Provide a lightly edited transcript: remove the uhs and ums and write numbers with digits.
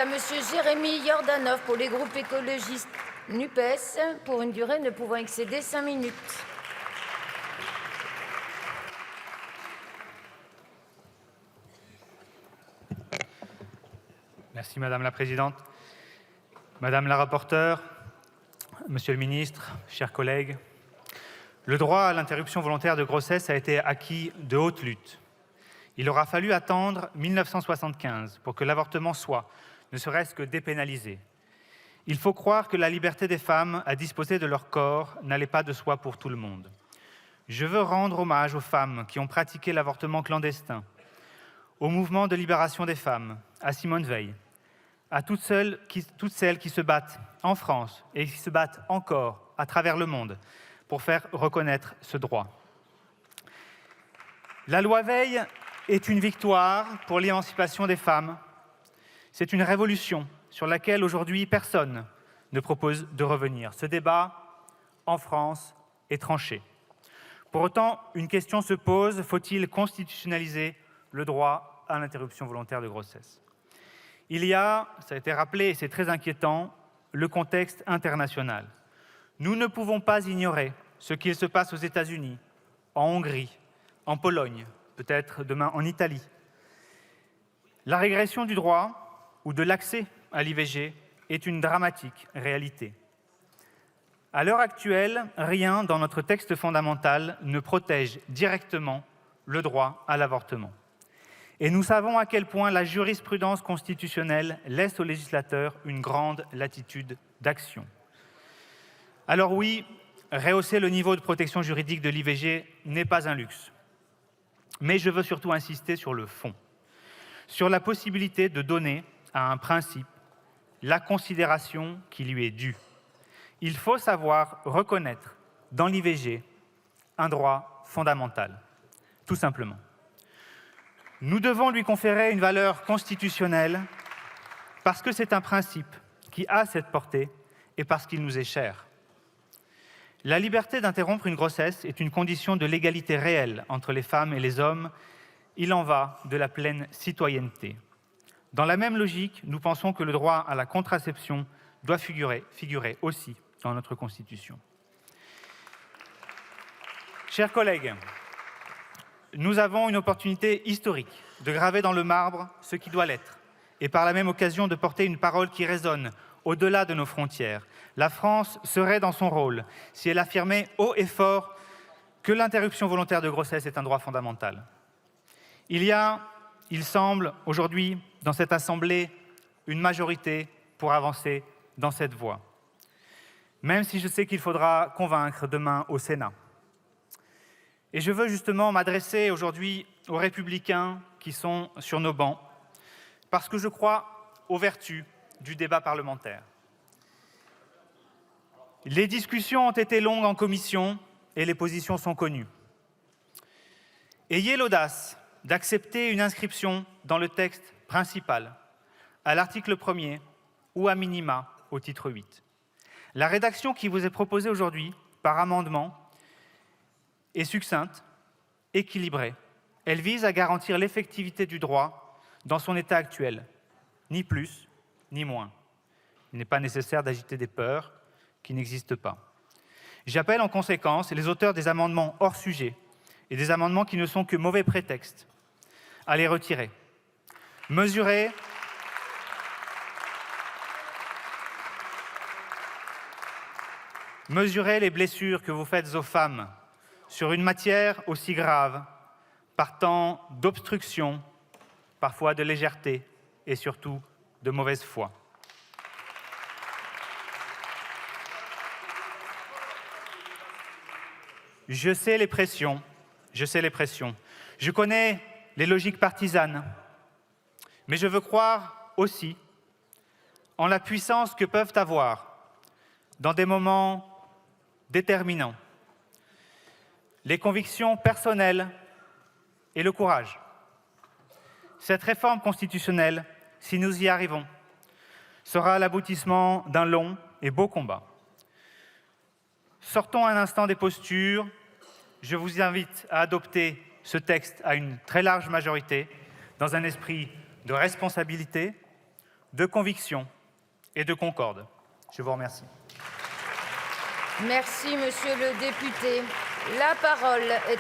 À Monsieur Jérémy Yordanov pour les groupes écologistes NUPES pour une durée ne pouvant excéder 5 minutes. Merci Madame la Présidente. Madame la rapporteure, Monsieur le Ministre, chers collègues, le droit à l'interruption volontaire de grossesse a été acquis de haute lutte. Il aura fallu attendre 1975 pour que l'avortement soit, ne serait-ce que dépénalisé. Il faut croire que la liberté des femmes à disposer de leur corps n'allait pas de soi pour tout le monde. Je veux rendre hommage aux femmes qui ont pratiqué l'avortement clandestin, au mouvement de libération des femmes, à Simone Veil, à toutes celles qui se battent en France et qui se battent encore à travers le monde pour faire reconnaître ce droit. La loi Veil est une victoire pour l'émancipation des femmes. C'est une révolution sur laquelle aujourd'hui personne ne propose de revenir. Ce débat, en France, est tranché. Pour autant, une question se pose, faut-il constitutionnaliser le droit à l'interruption volontaire de grossesse? Il y a, ça a été rappelé et c'est très inquiétant, le contexte international. Nous ne pouvons pas ignorer ce qu'il se passe aux États-Unis, en Hongrie, en Pologne, peut-être demain en Italie. La régression du droit ou de l'accès à l'IVG est une dramatique réalité. À l'heure actuelle, rien dans notre texte fondamental ne protège directement le droit à l'avortement. Et nous savons à quel point la jurisprudence constitutionnelle laisse au législateur une grande latitude d'action. Alors oui, rehausser le niveau de protection juridique de l'IVG n'est pas un luxe. Mais je veux surtout insister sur le fond, sur la possibilité de donner à un principe la considération qui lui est due. Il faut savoir reconnaître dans l'IVG un droit fondamental, tout simplement. Nous devons lui conférer une valeur constitutionnelle parce que c'est un principe qui a cette portée et parce qu'il nous est cher. La liberté d'interrompre une grossesse est une condition de l'égalité réelle entre les femmes et les hommes. Il en va de la pleine citoyenneté. Dans la même logique, nous pensons que le droit à la contraception doit figurer aussi dans notre Constitution. Chers collègues, nous avons une opportunité historique de graver dans le marbre ce qui doit l'être et par la même occasion de porter une parole qui résonne au-delà de nos frontières. La France serait dans son rôle si elle affirmait haut et fort que l'interruption volontaire de grossesse est un droit fondamental. Il semble aujourd'hui dans cette Assemblée une majorité pour avancer dans cette voie, même si je sais qu'il faudra convaincre demain au Sénat. Et je veux justement m'adresser aujourd'hui aux républicains qui sont sur nos bancs, parce que je crois aux vertus du débat parlementaire. Les discussions ont été longues en commission et les positions sont connues. Ayez l'audace d'accepter une inscription dans le texte principal, à l'article 1er ou à minima au titre 8. La rédaction qui vous est proposée aujourd'hui par amendement est succincte, équilibrée. Elle vise à garantir l'effectivité du droit dans son état actuel, ni plus ni moins. Il n'est pas nécessaire d'agiter des peurs qui n'existent pas. J'appelle en conséquence les auteurs des amendements hors sujet et des amendements qui ne sont que mauvais prétextes à les retirer. Mesurez les blessures que vous faites aux femmes sur une matière aussi grave, par tant d'obstruction, parfois de légèreté et surtout de mauvaise foi. Je sais les pressions. Je connais les logiques partisanes, mais je veux croire aussi en la puissance que peuvent avoir, dans des moments déterminants, les convictions personnelles et le courage. Cette réforme constitutionnelle, si nous y arrivons, sera l'aboutissement d'un long et beau combat. Sortons un instant des postures. Je vous invite à adopter ce texte à une très large majorité, dans un esprit de responsabilité. de conviction et de concorde. Je vous remercie. Merci, monsieur le député. La parole est